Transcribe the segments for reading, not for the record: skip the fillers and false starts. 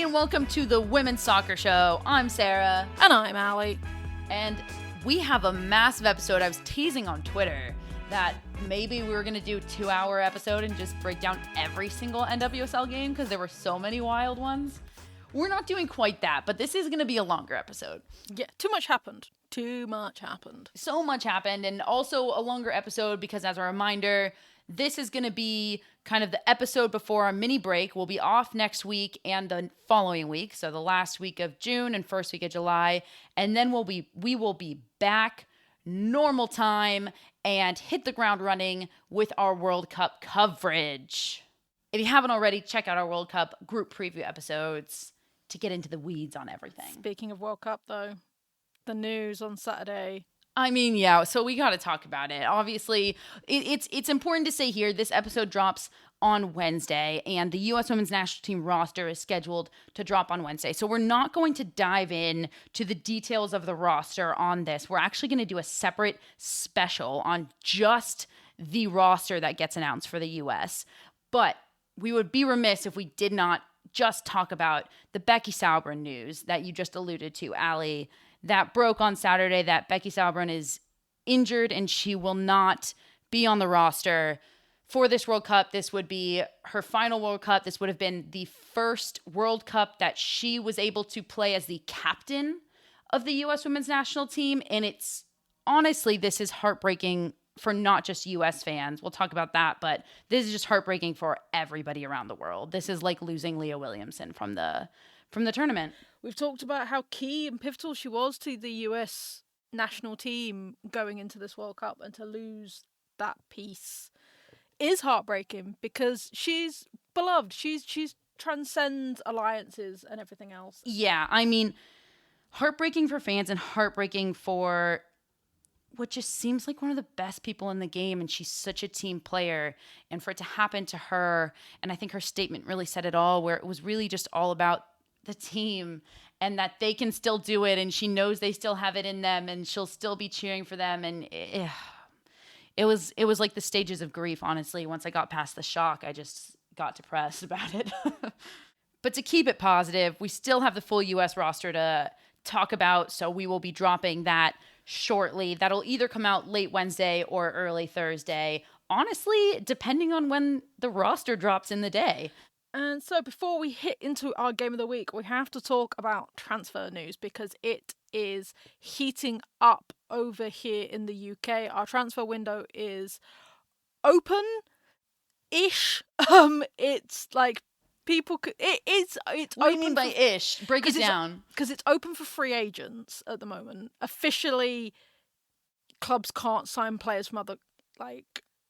everybody, and welcome to the Women's Soccer Show. I'm Sarah. And I'm Allie. And we have a massive episode. I was teasing on Twitter that maybe we were going to do a 2-hour episode and just break down every single NWSL game because there were so many wild ones. We're not doing quite that, but this is going to be a longer episode. Yeah, too much happened. Too much happened. So much happened, and also a longer episode because, as a reminder, this is going to be kind of the episode before our mini break. We'll be off next week and the following week, so the last week of June and first week of July, and then we will be back normal time and hit the ground running with our World Cup coverage. If you haven't already, check out our World Cup group preview episodes to get into the weeds on everything. Speaking of World Cup, though, the news on Saturday. I mean, yeah, so we got to talk about it. Obviously, it's important to say here, this episode drops on Wednesday, and the U.S. Women's National Team roster is scheduled to drop on Wednesday. So we're not going to dive in to the details of the roster on this. We're actually going to do a separate special on just the roster that gets announced for the U.S. But we would be remiss if we did not just talk about the Becky Sauerbrunn news that you just alluded to, Allie, that broke on Saturday that Becky Sauerbrunn is injured and she will not be on the roster for this World Cup. This would be her final World Cup. This would have been the first World Cup that she was able to play as the captain of the U.S. Women's National Team. And it's honestly, this is heartbreaking for not just U.S. fans. We'll talk about that, but this is just heartbreaking for everybody around the world. This is like losing Leah Williamson from the tournament. We've talked about how key and pivotal she was to the US national team going into this World Cup, and to lose that piece is heartbreaking because she's beloved. She's transcends alliances and everything else. Yeah, I mean, heartbreaking for fans and heartbreaking for what just seems like one of the best people in the game, and she's such a team player, and for it to happen to her, and I think her statement really said it all, where it was really just all about the team and that they can still do it, and she knows they still have it in them, and she'll still be cheering for them. And it was like the stages of grief, honestly. Once I got past the shock, I just got depressed about it. But to keep it positive, we still have the full US roster to talk about, so we will be dropping that shortly. That'll either come out late Wednesday or early Thursday, honestly, depending on when the roster drops in the day. And so before we hit into our game of the week, we have to talk about transfer news because it is heating up over here in the UK. Our transfer window is open-ish. It's like people could, it's what do you mean by ish? Break it down. Because it's open for free agents at the moment. Officially, clubs can't sign players from other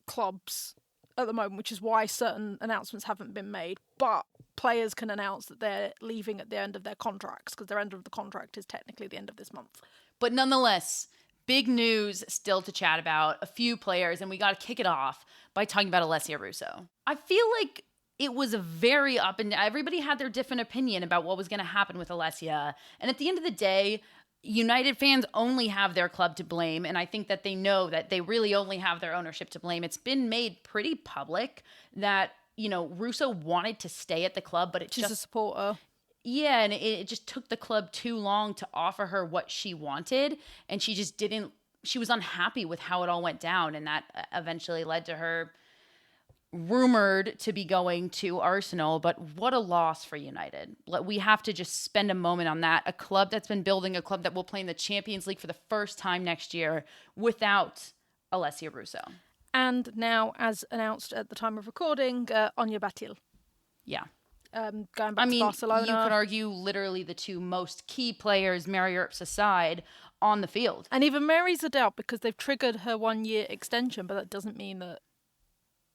clubs at the moment, which is why certain announcements haven't been made. But players can announce that they're leaving at the end of their contracts, because their end of the contract is technically the end of this month. But nonetheless, big news still to chat about. A few players, and we got to kick it off by talking about Alessia Russo. I feel like it was a very up and down. Everybody had their different opinion about what was going to happen with Alessia. And at the end of the day, United fans only have their club to blame, and I think that they know that they really only have their ownership to blame. It's been made pretty public that, Russo wanted to stay at the club, but She's a supporter. Yeah, and it just took the club too long to offer her what she wanted, and she just didn't. She was unhappy with how it all went down, and that eventually led to her rumored to be going to Arsenal. But what a loss for United. We have to just spend a moment on that. A club that's been building, a club that will play in the Champions League for the first time next year without Alessia Russo. And now, as announced at the time of recording, Anya Batil. Yeah. Going back to Barcelona. You could argue literally the two most key players, Mary Earps aside, on the field. And even Mary's a doubt because they've triggered her 1-year extension, but that doesn't mean that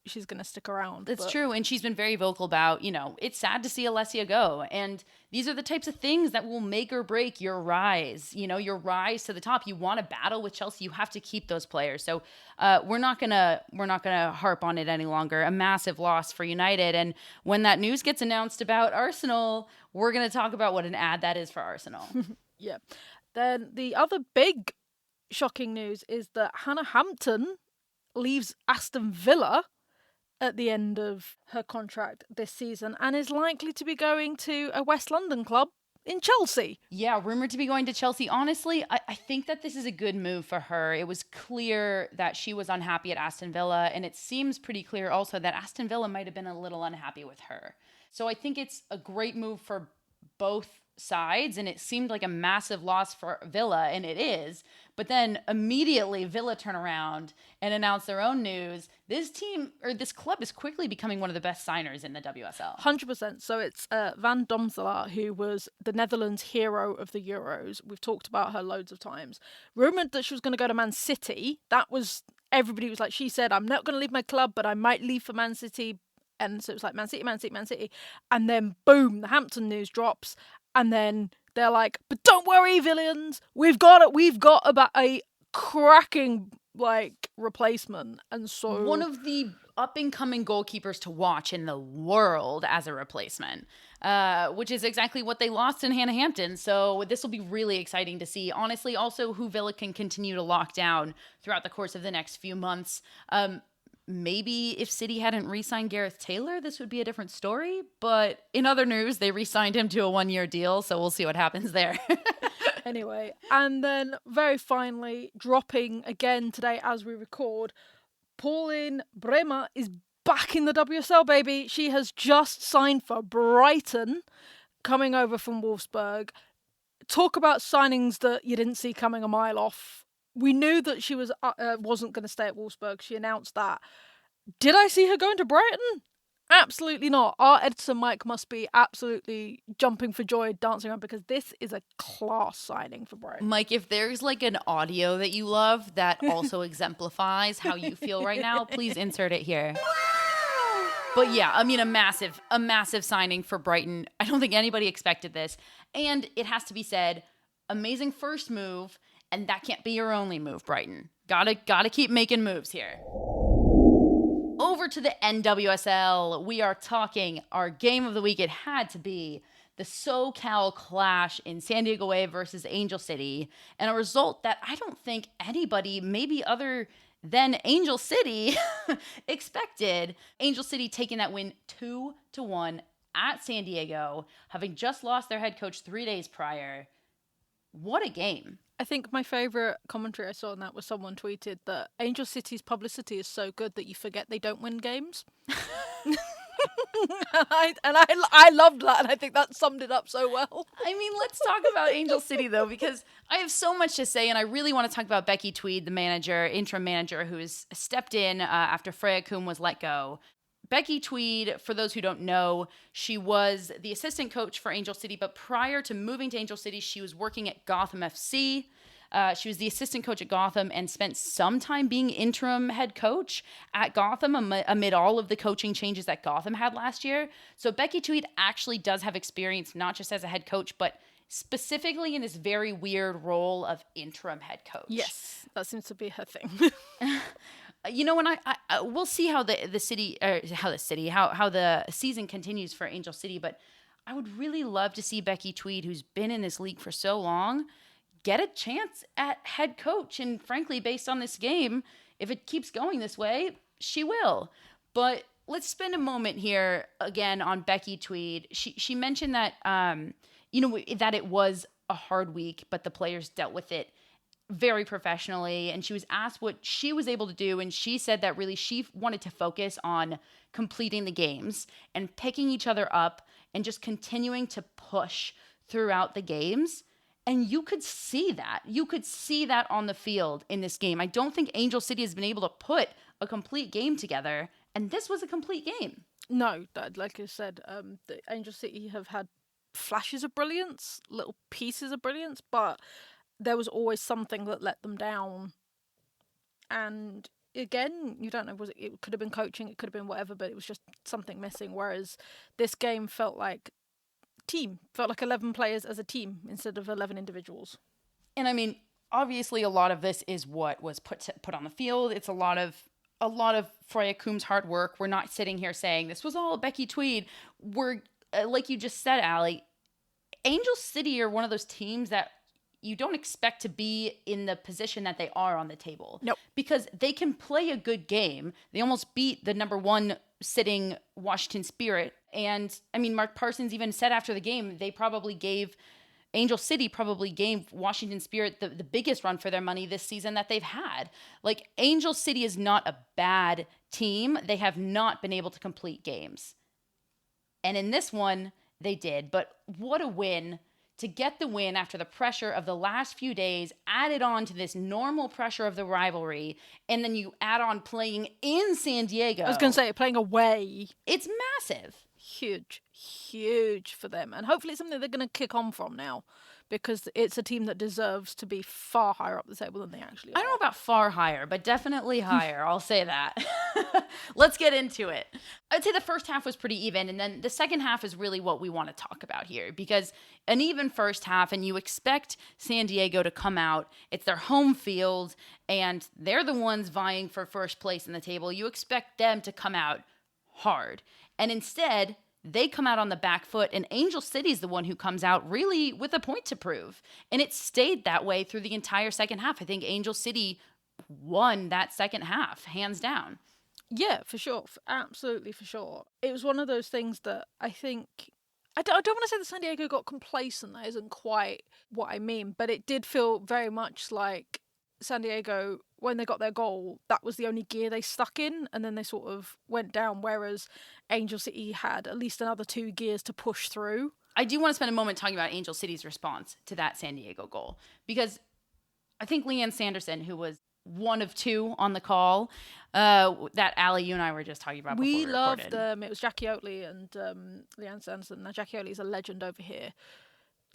she's going to stick around. That's true. And she's been very vocal about, it's sad to see Alessia go. And these are the types of things that will make or break your rise, your rise to the top. You want to battle with Chelsea, you have to keep those players. So we're not going to harp on it any longer. A massive loss for United. And when that news gets announced about Arsenal, we're going to talk about what an ad that is for Arsenal. Yeah. Then the other big shocking news is that Hannah Hampton leaves Aston Villa at the end of her contract this season and is likely to be going to a West London club in Chelsea. Yeah, rumored to be going to Chelsea. Honestly, I think that this is a good move for her. It was clear that she was unhappy at Aston Villa, and it seems pretty clear also that Aston Villa might have been a little unhappy with her. So I think it's a great move for both sides, and it seemed like a massive loss for Villa, and it is. But then immediately Villa turn around and announce their own news. This team, or this club, is quickly becoming one of the best signers in the WSL. 100%. So it's Van Domselaar, who was the Netherlands hero of the Euros. We've talked about her loads of times. Rumoured that she was going to go to Man City. That was, everybody was like, she said, I'm not going to leave my club, but I might leave for Man City. And so it was like Man City, Man City, Man City. And then boom, the Hampton news drops. And then they're like, but don't worry, villains. We've got about a cracking replacement. And so one of the up and coming goalkeepers to watch in the world as a replacement, which is exactly what they lost in Hannah Hampton. So this will be really exciting to see. Honestly, also who Villa can continue to lock down throughout the course of the next few months. Maybe if City hadn't re-signed Gareth Taylor, this would be a different story. But in other news, they re-signed him to a 1-year deal, so we'll see what happens there. Anyway, and then very finally, dropping again today as we record, Pauline Bremer is back in the WSL, baby. She has just signed for Brighton, coming over from Wolfsburg. Talk about signings that you didn't see coming a mile off. We knew that she wasn't going to stay at Wolfsburg. She announced that. Did I see her going to Brighton? Absolutely not. Our editor Mike must be absolutely jumping for joy, dancing around, because this is a class signing for Brighton. Mike, if there's an audio that you love that also exemplifies how you feel right now, please insert it here. But yeah, I mean, a massive signing for Brighton. I don't think anybody expected this. And it has to be said, amazing first move. And that can't be your only move, Brighton. Gotta keep making moves here. Over to the NWSL, we are talking our game of the week. It had to be the SoCal clash in San Diego Wave versus Angel City, and a result that I don't think anybody, maybe other than Angel City, expected. Angel City taking that win 2-1 at San Diego, having just lost their head coach 3 days prior. What a game. I think my favourite commentary I saw on that was someone tweeted that Angel City's publicity is so good that you forget they don't win games. I loved that, and I think that summed it up so well. I mean, let's talk about Angel City, though, because I have so much to say, and I really want to talk about Becky Tweed, the interim manager, who's stepped in after Freya Kuhn was let go. Becky Tweed, for those who don't know, she was the assistant coach for Angel City, but prior to moving to Angel City, she was working at Gotham FC. She was the assistant coach at Gotham and spent some time being interim head coach at Gotham amid all of the coaching changes that Gotham had last year. So Becky Tweed actually does have experience, not just as a head coach, but specifically in this very weird role of interim head coach. Yes, that seems to be her thing. You know, when I we'll see how the season continues for Angel City, but I would really love to see Becky Tweed, who's been in this league for so long, get a chance at head coach. And frankly, based on this game, if it keeps going this way, she will. But let's spend a moment here again on Becky Tweed. She mentioned that that it was a hard week, but the players dealt with it very professionally, and she was asked what she was able to do, and she said that really she wanted to focus on completing the games and picking each other up and just continuing to push throughout the games. And you could see that. You could see that on the field in this game. I don't think Angel City has been able to put a complete game together, and this was a complete game. No, like I said, the Angel City have had flashes of brilliance, little pieces of brilliance, but there was always something that let them down. And again, you don't know, it could have been coaching, it could have been whatever, but it was just something missing. Whereas this game felt like 11 players as a team instead of 11 individuals. And I mean, obviously a lot of this is what was put on the field. It's a lot of Freya Kuhn's hard work. We're not sitting here saying this was all Becky Tweed. We're like you just said, Allie, Angel City are one of those teams that you don't expect to be in the position that they are on the table. Nope. Because they can play a good game. They almost beat the number 1 sitting Washington Spirit. And I mean, Mark Parsons even said after the game, Angel City probably gave Washington Spirit the biggest run for their money this season that they've had. Like, Angel City is not a bad team. They have not been able to complete games. And in this one, they did. But what a win. To get the win after the pressure of the last few days, added on to this normal pressure of the rivalry, and then you add on playing in San Diego. I was going to say, playing away. It's massive. Huge for them. And hopefully it's something they're going to kick on from now, because it's a team that deserves to be far higher up the table than they actually are. I don't know about far higher, but definitely higher. I'll say that. Let's get into it. I'd say the first half was pretty even, and then the second half is really what we want to talk about here, because an even first half, and you expect San Diego to come out. It's their home field, and they're the ones vying for first place in the table. You expect them to come out hard. And instead, they come out on the back foot, and Angel City's the one who comes out really with a point to prove. And it stayed that way through the entire second half. I think Angel City won that second half, hands down. Yeah, for sure. Absolutely, for sure. It was one of those things that I think... I don't want to say that San Diego got complacent. That isn't quite what I mean. But it did feel very much like San Diego, when they got their goal, that was the only gear they stuck in, and then they sort of went down, whereas Angel City had at least another 2 gears to push through. I do want to spend a moment talking about Angel City's response to that San Diego goal, because I think Leanne Sanderson, who was one of 2 on the call, that Allie, you and I were just talking about before we loved recorded. them. It was Jackie Oatley and Leanne Sanderson. Now, Jackie Oatley is a legend over here.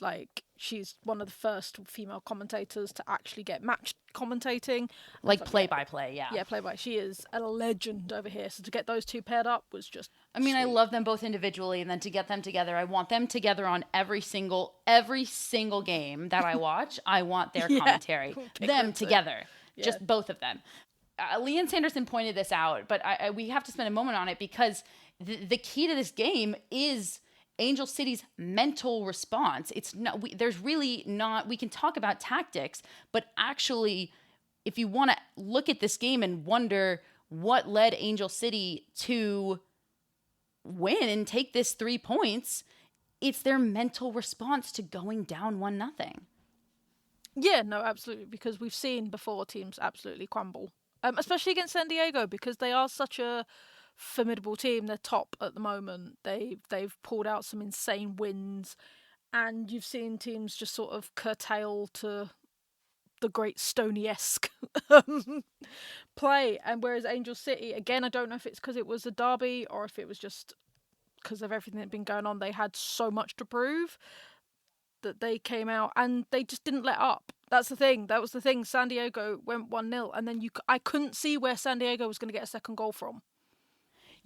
Like, she's one of the first female commentators to actually get match commentating. Like play-by-play, yeah. Yeah, play-by. She is a legend over here. So to get those 2 paired up was just I mean, sweet. I love them both individually, and then to get them together, I want them together on every single game that I watch. I want their commentary. Them together. Yeah. Just both of them. Leanne Sanderson pointed this out, but we have to spend a moment on it, because the key to this game is Angel City's mental response. It's not, there's really not, we can talk about tactics, but actually, if you want to look at this game and wonder what led Angel City to win and take this 3 points, it's their mental response to going down 1-0. Yeah, no, absolutely, because we've seen before teams absolutely crumble, especially against San Diego, because they are such a formidable team. They're top at the moment. They've pulled out some insane wins, and you've seen teams just sort of curtail to the great Stoney-esque play. And whereas Angel City, again, I don't know if it's because it was a derby or if it was just because of everything that had been going on. They had so much to prove that they came out and they just didn't let up. That's the thing. That was the thing. San Diego went 1-0, and then I couldn't see where San Diego was going to get a second goal from.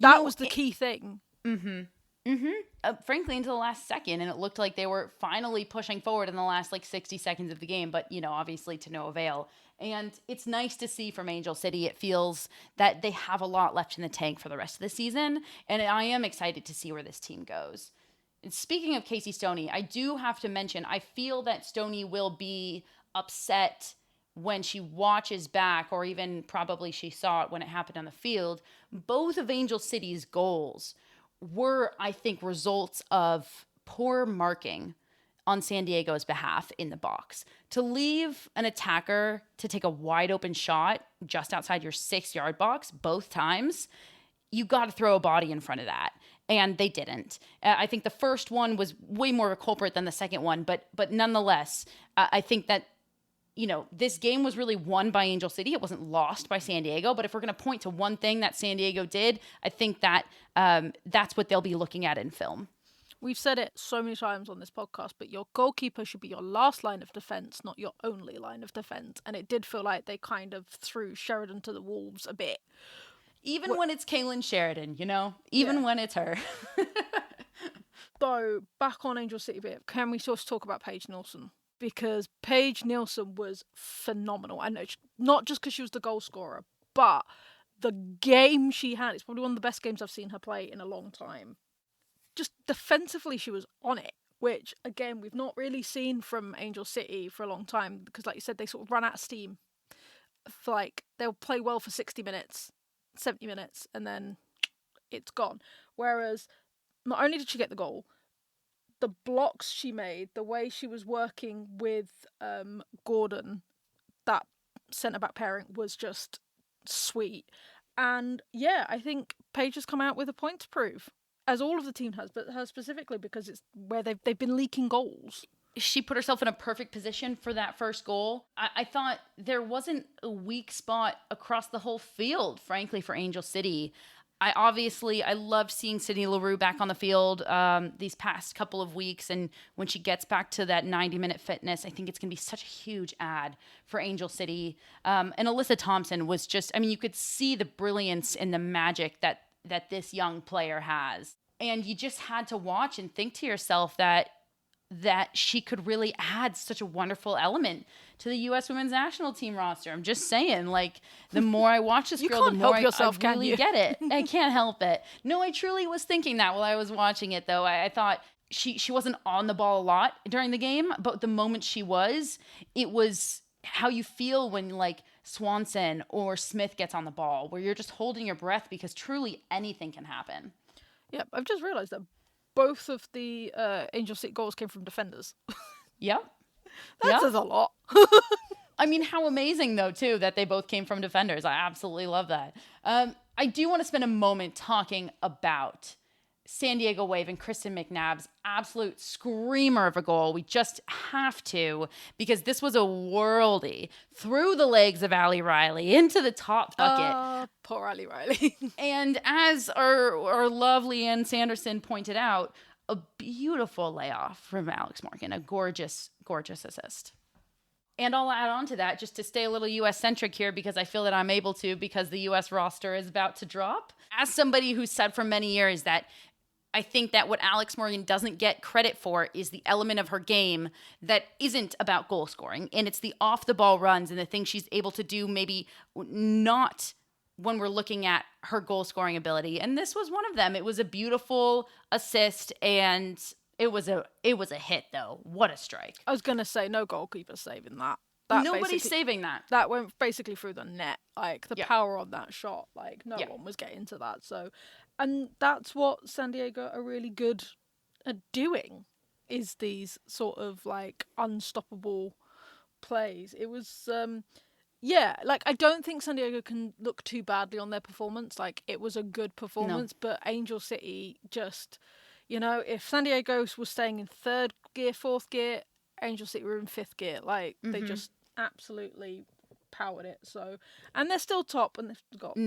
That was the key thing. Frankly, into the last second, and it looked like they were finally pushing forward in the last 60 seconds of the game, but obviously to no avail. And it's nice to see from Angel City. It feels that they have a lot left in the tank for the rest of the season, and I am excited to see where this team goes. And speaking of Casey Stoney, I do have to mention, I feel that Stoney will be upset when she watches back, or even probably she saw it when it happened on the field. Both of Angel City's goals were, I think, results of poor marking on San Diego's behalf in the box. To leave an attacker to take a wide open shot just outside your 6-yard box both times, you got to throw a body in front of that. And they didn't. I think the first one was way more of a culprit than the second one, but nonetheless, I think that this game was really won by Angel City. It wasn't lost by San Diego. But if we're going to point to one thing that San Diego did, I think that that's what they'll be looking at in film. We've said it so many times on this podcast, but your goalkeeper should be your last line of defence, not your only line of defence. And it did feel like they kind of threw Sheridan to the wolves a bit. Even when it's Kaylin Sheridan, even when it's her. So, back on Angel City bit, can we sort of talk about Paige Nielsen? Because Paige Nielsen was phenomenal. I know, not just because she was the goal scorer, but the game she had, it's probably one of the best games I've seen her play in a long time. Just defensively, she was on it which, again, we've not really seen from Angel City for a long time because, like you said, they sort of run out of steam. For like, they'll play well for 60 minutes, 70 minutes, and then it's gone. Whereas, not only did she get the goal, the blocks she made, the way she was working with Gordon, that centre-back pairing, was just sweet. And yeah, I think Paige has come out with a point to prove, as all of the team has, but her specifically because it's where they've been leaking goals. She put herself in a perfect position for that first goal. I thought there wasn't a weak spot across the whole field, frankly, for Angel City. I loved seeing Sydney Leroux back on the field these past couple of weeks. And when she gets back to that 90-minute fitness, I think it's going to be such a huge add for Angel City. And Alyssa Thompson was just, I mean, you could see the brilliance and the magic that this young player has. And you just had to watch and think to yourself that she could really add such a wonderful element to the U.S. women's national team roster. I'm just saying, like, the more I watch this girl, the more I really get it. I can't help it. No, I truly was thinking that while I was watching it, though. I thought she wasn't on the ball a lot during the game, but the moment she was, it was how you feel when, like, Swanson or Smith gets on the ball, where you're just holding your breath because truly anything can happen. Yeah, I've just realised that both of the Angel City goals came from defenders. Yep. That says a lot. I mean, how amazing, though, too, that they both came from defenders. I absolutely love that. I do want to spend a moment talking about San Diego Wave and Kristen McNabb's absolute screamer of a goal. We just have to, because this was a worldie through the legs of Allie Riley into the top bucket. Poor Allie Riley. And as our lovely Ann Sanderson pointed out, a beautiful layoff from Alex Morgan, a gorgeous, gorgeous assist. And I'll add on to that just to stay a little U.S.-centric here because I feel that I'm able to because the U.S. roster is about to drop. As somebody who's said for many years that I think that what Alex Morgan doesn't get credit for is the element of her game that isn't about goal scoring. And it's the off-the-ball runs and the things she's able to do maybe not when we're looking at her goal scoring ability. And this was one of them. It was a beautiful assist and it was a hit, though. What a strike. I was going to say, no goalkeeper saving that. Nobody's saving that. That went basically through the net. Like, the power on that shot, like, no one was getting to that. So, and that's what San Diego are really good at doing, is these sort of, like, unstoppable plays. It was, like, I don't think San Diego can look too badly on their performance. Like, it was a good performance, but Angel City just, you know, if San Diego was staying in third gear, fourth gear, Angel City were in fifth gear. Like, they just absolutely powered it. So, and they're still top, and they've got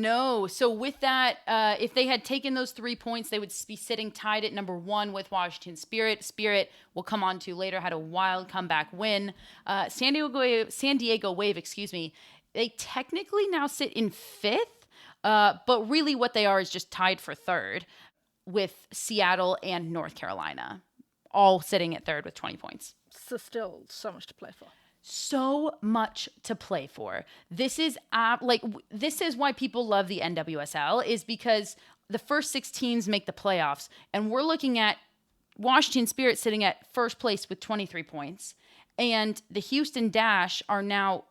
So with that, if they had taken those 3 points, they would be sitting tied at number 1 with Washington Spirit. Spirit, we'll come on to later, had a wild comeback win. San Diego Wave, they technically now sit in 5th, but really what they are is just tied for 3rd with Seattle and North Carolina, all sitting at 3rd with 20 points. So still so much to play for. So much to play for. This is why people love the NWSL, is because the first 6 teams make the playoffs, and we're looking at Washington Spirit sitting at first place with 23 points, and the Houston Dash are now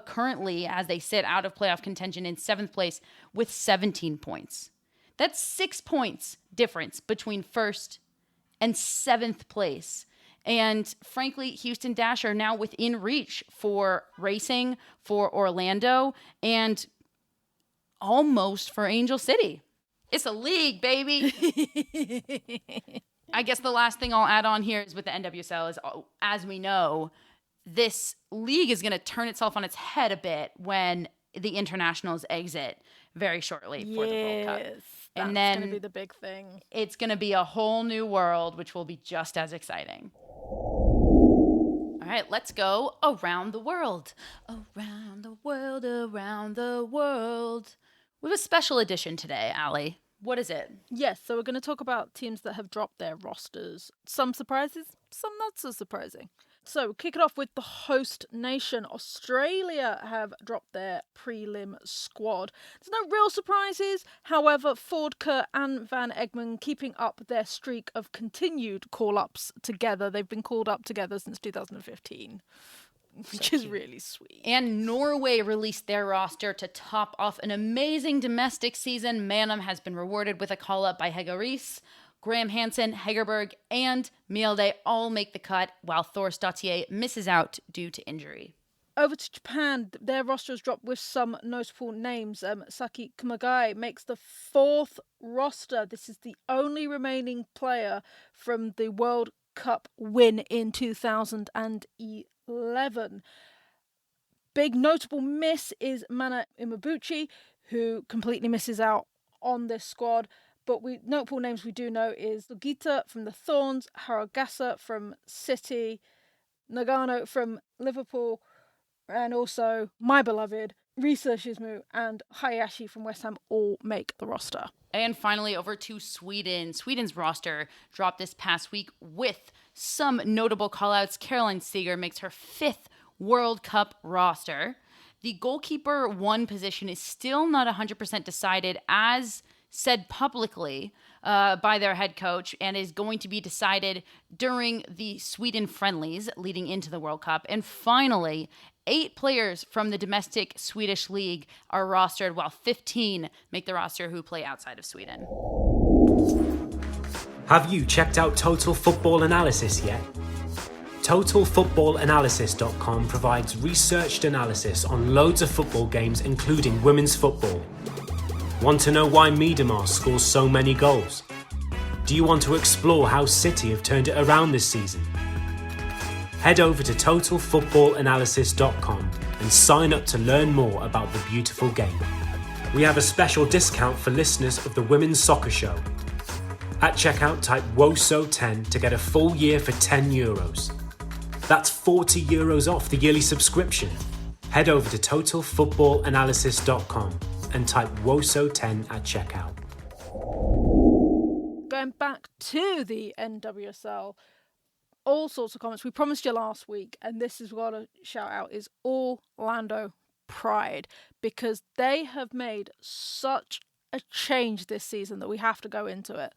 currently, as they sit out of playoff contention, in 7th place with 17 points. That's 6 points difference between first and 7th place. And frankly, Houston Dash are now within reach for Racing, for Orlando, and almost for Angel City. It's a league, baby. I guess the last thing I'll add on here is with the NWSL is, as we know, this league is going to turn itself on its head a bit when the internationals exit very shortly for the World Cup. And then it's going to be the big thing. It's going to be a whole new world, which will be just as exciting. All right, let's go around the world. Around the world, around the world. We have a special edition today, Allie. What is it? Yes, so we're going to talk about teams that have dropped their rosters. Some surprises, some not so surprising. So, kick it off with the host nation. Australia have dropped their prelim squad. There's no real surprises. However, Fordker and Van Egmond keeping up their streak of continued call-ups together. They've been called up together since 2015, which is really sweet. And Norway released their roster to top off an amazing domestic season. Manum has been rewarded with a call-up by Hege Riis. Graham Hansen, Hegerberg, and Mjelde all make the cut, while Thor Stottier misses out due to injury. Over to Japan, their roster has dropped with some notable names. Saki Kumagai makes the 4th roster. This is the only remaining player from the World Cup win in 2011. Big notable miss is Mana Imabuchi, who completely misses out on this squad. But notable names we do know is Lugita from the Thorns, Haragasa from City, Nagano from Liverpool, and also my beloved Risa Shizmu and Hayashi from West Ham all make the roster. And finally, over to Sweden. Sweden's roster dropped this past week with some notable callouts. Caroline Seeger makes her 5th World Cup roster. The goalkeeper 1 position is still not 100% decided, as said publicly by their head coach, and is going to be decided during the Sweden friendlies leading into the World Cup. And finally, 8 players from the domestic Swedish league are rostered, while 15 make the roster who play outside of Sweden. Have you checked out Total Football Analysis yet? TotalFootballAnalysis.com provides researched analysis on loads of football games, including women's football. Want to know why Miedemar scores so many goals? Do you want to explore how City have turned it around this season? Head over to TotalFootballAnalysis.com and sign up to learn more about the beautiful game. We have a special discount for listeners of the Women's Soccer Show. At checkout, type WOSO10 to get a full year for €10. That's €40 off the yearly subscription. Head over to TotalFootballAnalysis.com and type WOSO10 at checkout. Going back to the NWSL, all sorts of comments. We promised you last week, and this is what I shout out, is Orlando Pride, because they have made such a change this season that we have to go into it.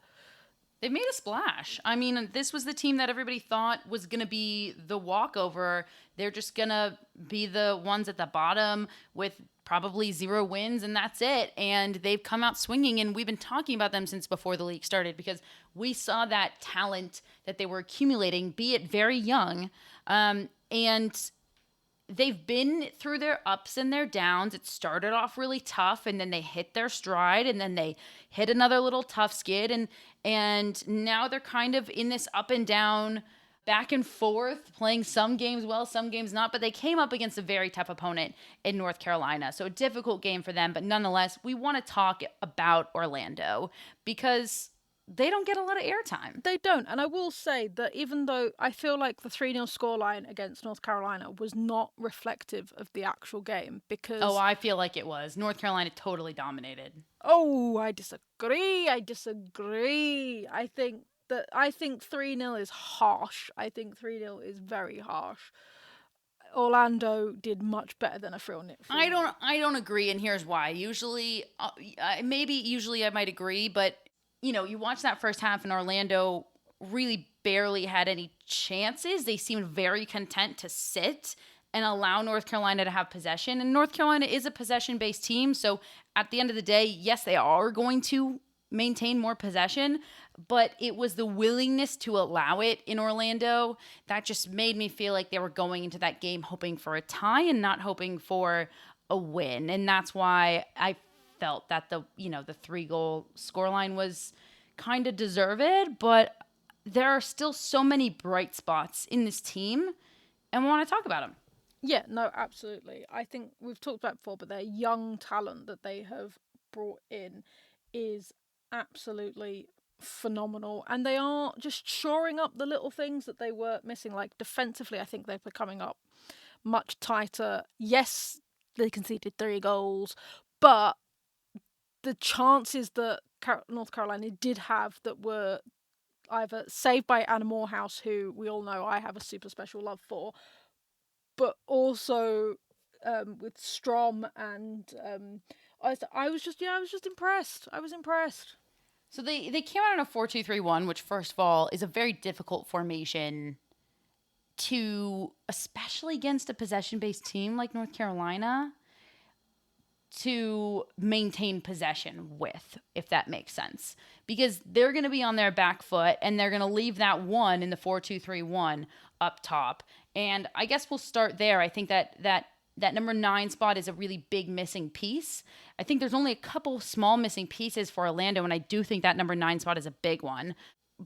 They've made a splash. I mean, this was the team that everybody thought was going to be the walkover. They're just going to be the ones at the bottom with probably 0 wins, and that's it. And they've come out swinging, and we've been talking about them since before the league started, because we saw that talent that they were accumulating, be it very young, and they've been through their ups and their downs. It started off really tough, and then they hit their stride, and then they hit another little tough skid, and now they're kind of in this up and down, back and forth, playing some games well, some games not, but they came up against a very tough opponent in North Carolina. So a difficult game for them, but nonetheless, we want to talk about Orlando because they don't get a lot of airtime. They don't. And I will say that even though I feel like the 3-0 scoreline against North Carolina was not reflective of the actual game, because... Oh, I feel like it was. North Carolina totally dominated. Oh, I disagree. I think 3-0 is harsh. I think 3-0 is very harsh. Orlando did much better than a 3-0. I don't agree, and here's why. Usually I might agree, but you watch that first half and Orlando really barely had any chances. They seemed very content to sit and allow North Carolina to have possession. And North Carolina is a possession-based team, so at the end of the day, yes, they are going to maintain more possession, but it was the willingness to allow it in Orlando that just made me feel like they were going into that game hoping for a tie and not hoping for a win. And that's why I felt that the 3-goal scoreline was kind of deserved, but there are still so many bright spots in this team, and we want to talk about them. Yeah, no, absolutely. I think we've talked about it before, but their young talent that they have brought in is absolutely phenomenal, and they are just shoring up the little things that they were missing. Like defensively, I think they're becoming up much tighter. Yes, they conceded 3 goals, but the chances that North Carolina did have that were either saved by Anna Morehouse, who we all know I have a super special love for, but also with Strom and I was just impressed. I was impressed. So they came out in a 4-2-3-1, which first of all is a very difficult formation to, especially against a possession-based team like North Carolina, to maintain possession with, if that makes sense. Because they're going to be on their back foot and they're going to leave that one in the 4-2-3-1 up top. And I guess we'll start there. I think that number 9 spot is a really big missing piece. I think there's only a couple small missing pieces for Orlando, and I do think that number 9 spot is a big one.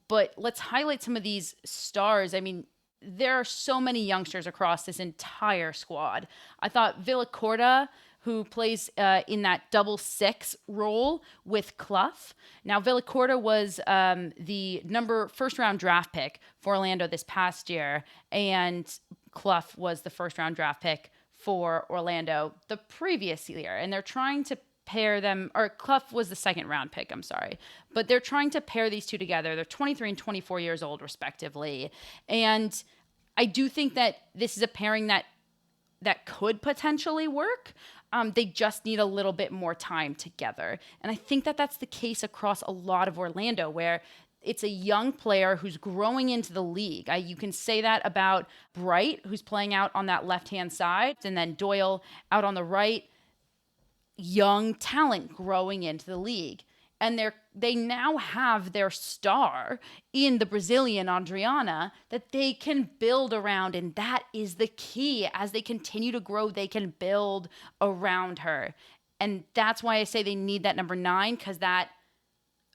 But let's highlight some of these stars. I mean, there are so many youngsters across this entire squad. I thought Villacorta, who plays in that double 6 role with Clough. Now, Villacorta was the first round draft pick for Orlando this past year, and Clough was the first round draft pick for Orlando the previous year. And they're trying to pair them, or Clough was the second round pick, I'm sorry. But they're trying to pair these two together. They're 23 and 24 years old, respectively. And I do think that this is a pairing that could potentially work. They just need a little bit more time together. And I think that that's the case across a lot of Orlando, where it's a young player who's growing into the league. You can say that about Bright, who's playing out on that left-hand side, and then Doyle out on the right. Young talent growing into the league. And they now have their star in the Brazilian Adriana that they can build around. And that is the key. As they continue to grow, they can build around her. And that's why I say they need that number 9, because that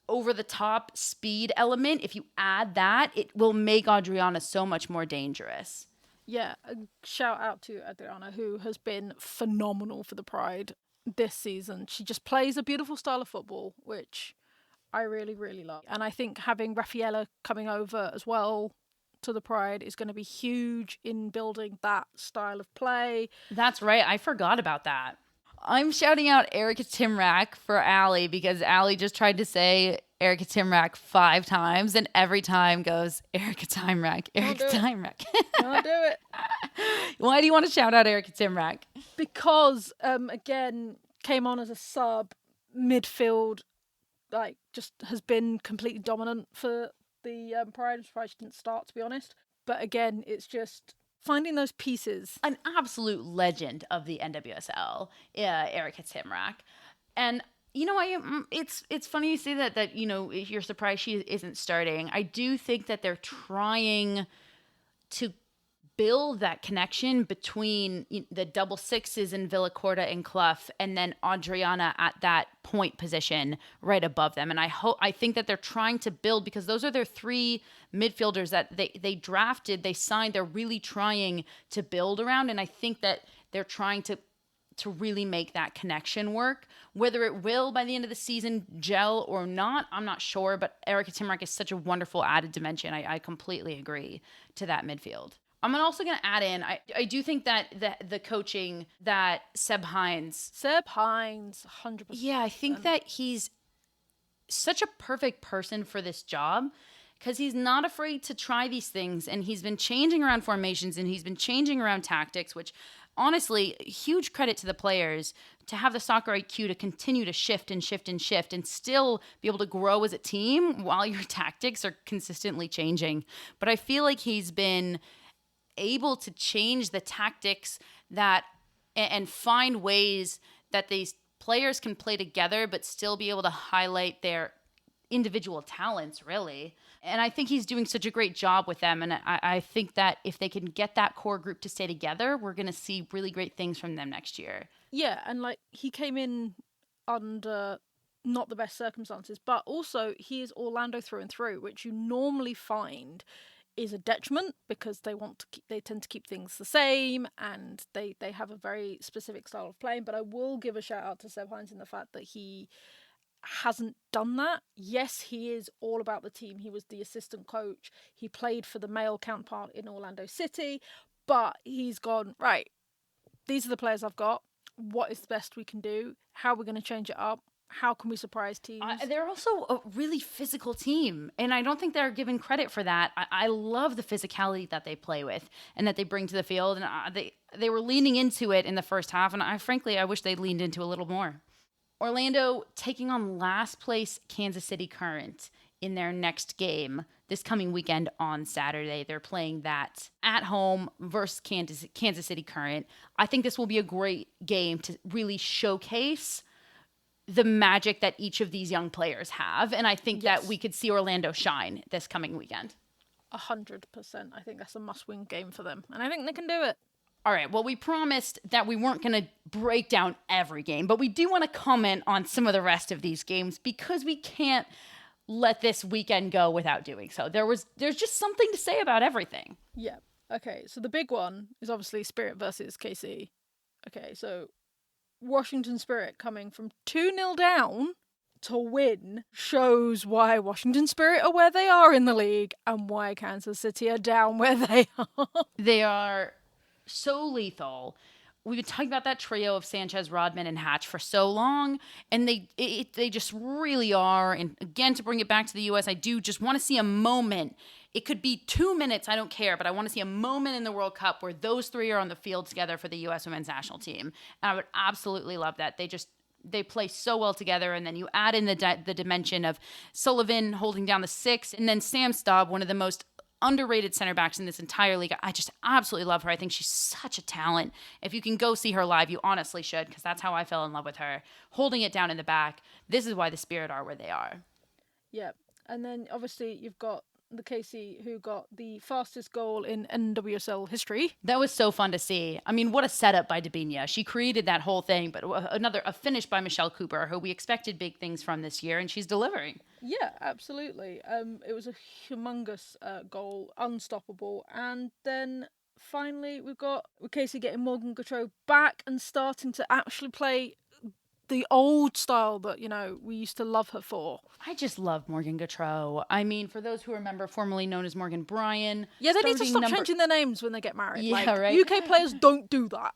over-the-top speed element, if you add that, it will make Adriana so much more dangerous. Yeah, a shout out to Adriana, who has been phenomenal for the Pride this season. She just plays a beautiful style of football, which I really, really love. And I think having Raffaella coming over as well to the Pride is going to be huge in building that style of play. That's right. I forgot about that. I'm shouting out Erica Timrack for Allie, because Allie just tried to say Erica Timrack 5 times, and every time goes Erica Timrack, Erica Timrack. Can't do it. Why do you want to shout out Erica Timrack? Because, again, came on as a sub, midfield, just has been completely dominant for the Pride. I'm surprised she didn't start, to be honest. But again, it's just finding those pieces. An absolute legend of the NWSL, Erica Timrack. And, you know, it's funny you say that, you know, if you're surprised she isn't starting. I do think that they're trying to build that connection between the double 6s in Villacorta and Clough, and then Adriana at that point position right above them. And I think that they're trying to build, because those are their 3 midfielders that they drafted, they signed, they're really trying to build around. And I think that they're trying to really make that connection work. Whether it will by the end of the season gel or not, I'm not sure, but Erica Timrack is such a wonderful added dimension. I completely agree to that midfield. I'm also going to add in, I do think that the coaching that Seb Hines, 100%. Yeah, I think that he's such a perfect person for this job, because he's not afraid to try these things, and he's been changing around formations, and he's been changing around tactics, which honestly, huge credit to the players to have the soccer IQ to continue to shift and shift and shift and still be able to grow as a team while your tactics are consistently changing. But I feel like he's been able to change the tactics that and find ways that these players can play together but still be able to highlight their individual talents, really. And I think he's doing such a great job with them. And I think that if they can get that core group to stay together, we're going to see really great things from them next year. Yeah, and he came in under not the best circumstances, but also he is Orlando through and through, which you normally find is a detriment, because they tend to keep things the same, and they have a very specific style of playing. But I will give a shout out to Seb Hines in the fact that he hasn't done that. Yes, he is all about the team. He was the assistant coach. He played for the male counterpart in Orlando City, but he's gone, right, these are the players I've got. What is the best we can do? How are we going to change it up? how can we surprise teams? They're also a really physical team, and I don't think they're given credit for that. I love the physicality that they play with and that they bring to the field, and they were leaning into it in the first half, and I wish they'd leaned into a little more. Orlando taking on last place Kansas City Current in their next game this coming weekend on Saturday. They're playing that at home versus Kansas City Current. I think this will be a great game to really showcase the magic that each of these young players have. And I think that we could see Orlando shine this coming weekend. 100%. I think that's a must-win game for them. And I think they can do it. All right. Well, we promised that we weren't going to break down every game, but we do want to comment on some of the rest of these games because we can't let this weekend go without doing so. There's just something to say about everything. Yeah. Okay. So the big one is obviously Spirit versus KC. Okay. So Washington Spirit coming from 2-0 down to win shows why Washington Spirit are where they are in the league and why Kansas City are down where they are. They are so lethal. We've been talking about that trio of Sanchez, Rodman, and Hatch for so long, and they just really are. And again, to bring it back to the U.S., I do just want to see a moment. It could be 2 minutes, I don't care, but I want to see a moment in the World Cup where those three are on the field together for the U.S. women's national team. And I would absolutely love that. They play so well together, and then you add in the dimension of Sullivan holding down the 6, and then Sam Staub, one of the most underrated center backs in this entire league. I just absolutely love her. I think she's such a talent. If you can go see her live, you honestly should, because that's how I fell in love with her. Holding it down in the back. This is why the Spirit are where they are. Yeah. And then obviously you've got the KC who got the fastest goal in NWSL history. That was so fun to see. I mean, what a setup by Dabinia. She created that whole thing, but a finish by Michelle Cooper, who we expected big things from this year, and she's delivering. Yeah, absolutely. It was a humongous goal, unstoppable. And then finally we've got Casey getting Morgan Gautreau back and starting to actually play the old style that, we used to love her for. I just love Morgan Gautreau. I mean, for those who remember, formerly known as Morgan Bryan. Yeah, they need to stop changing their names when they get married. Yeah, right. UK players don't do that.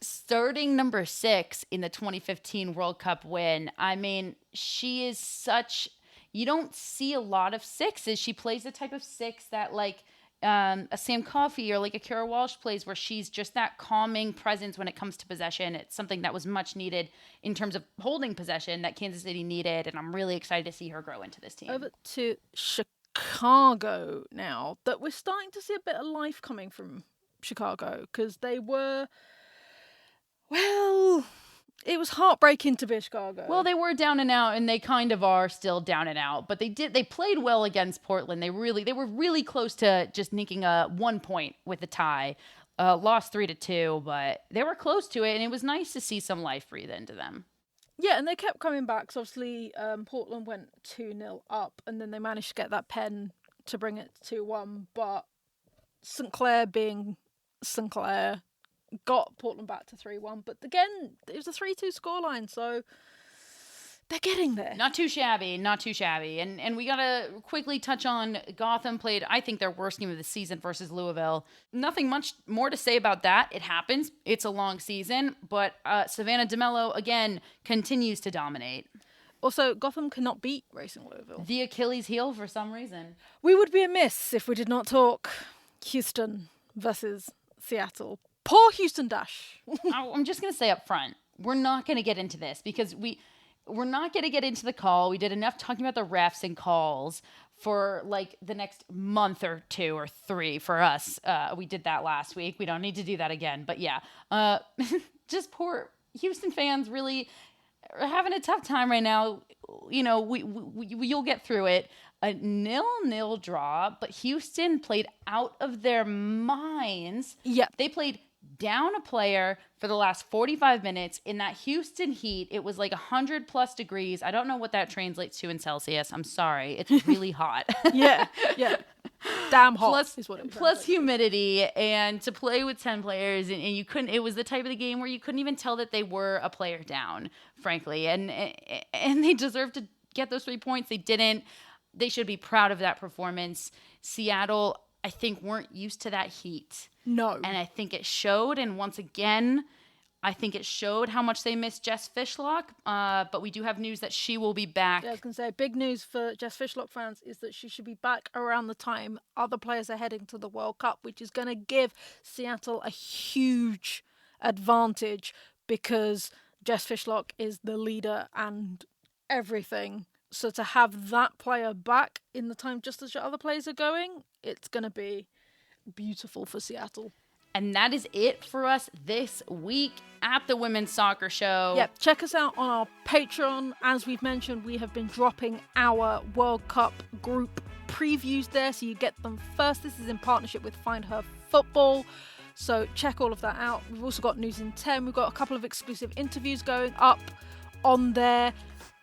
Starting number 6 in the 2015 World Cup win. I mean, she is such... You don't see a lot of 6s. She plays the type of 6 that a Sam Coffey or a Kara Walsh plays, where she's just that calming presence when it comes to possession. It's something that was much needed in terms of holding possession that Kansas City needed, and I'm really excited to see her grow into this team. Over to Chicago now, that we're starting to see a bit of life coming from Chicago, because they were, it was heartbreaking to be Chicago. Well, they were down and out, and they kind of are still down and out. But they played well against Portland. They were really close to just nicking 1 point with the tie. Lost 3-2, but they were close to it, and it was nice to see some life breathe into them. Yeah, and they kept coming back. So obviously, Portland went 2-0 up, and then they managed to get that pen to bring it to 2-1. But St. Clair being St. Clair got Portland back to 3-1, but again, it was a 3-2 scoreline, so they're getting there. Not too shabby. And we gotta quickly touch on Gotham played, I think, their worst game of the season versus Louisville. Nothing much more to say about that. It happens. It's a long season, but Savannah DeMello, again, continues to dominate. Also, Gotham cannot beat Racing Louisville. The Achilles heel for some reason. We would be amiss if we did not talk Houston versus Seattle. Poor Houston Dash. I'm just going to say up front, we're not going to get into this because we're not going to get into the call. We did enough talking about the refs and calls for the next month or 2 or 3 for us. We did that last week. We don't need to do that again. But yeah, just poor Houston fans really are having a tough time right now. You'll get through it. A 0-0 draw, but Houston played out of their minds. Yeah. They played down a player for the last 45 minutes in that Houston heat. It was 100+ degrees. I don't know what that translates to in Celsius. I'm sorry. It's really hot. Yeah. Damn hot is what it plus humidity, and to play with 10 players, and you couldn't, it was the type of the game where you couldn't even tell that they were a player down, frankly. And they deserved to get those 3 points. They didn't. They should be proud of that performance. Seattle, I think, weren't used to that heat. No. And I think it showed. And once again, I think it showed how much they missed Jess Fishlock, but we do have news that she will be back. Yeah, I was going to say, big news for Jess Fishlock fans is that she should be back around the time other players are heading to the World Cup, which is going to give Seattle a huge advantage because Jess Fishlock is the leader and everything. So to have that player back in the time just as your other players are going, it's going to be beautiful for Seattle. And that is it for us this week at the Women's Soccer Show. Yep, check us out on our Patreon. As we've mentioned, we have been dropping our World Cup group previews there, so you get them first. This is in partnership with Find Her Football, so check all of that out. We've also got News in 10. We've got a couple of exclusive interviews going up on there.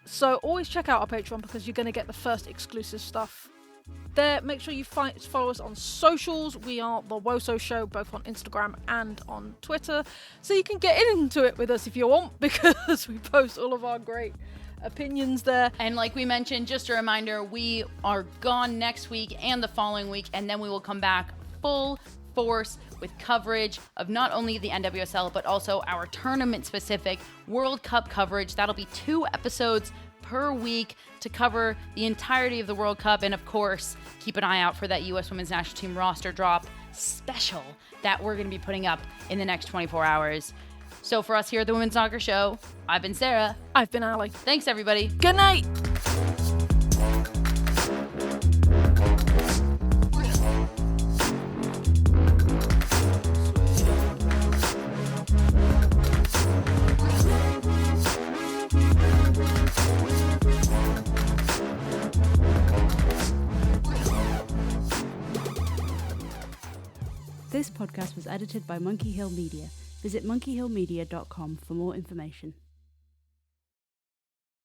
So always check out our Patreon because you're going to get the first exclusive stuff there. Make sure you follow us on socials. We are The WOSO Show, both on Instagram and on Twitter. So you can get into it with us if you want, because we post all of our great opinions there. And like we mentioned, just a reminder, we are gone next week and the following week, and then we will come back full force with coverage of not only the NWSL, but also our tournament-specific World Cup coverage. That'll be 2 episodes per week to cover the entirety of the World Cup, and of course keep an eye out for that U.S. Women's National Team roster drop special that we're going to be putting up in the next 24 hours. So for us here at the Women's Soccer Show, I've been Sarah. I've been Allie. Thanks everybody. Good night. This podcast was edited by Monkey Hill Media. Visit monkeyhillmedia.com for more information.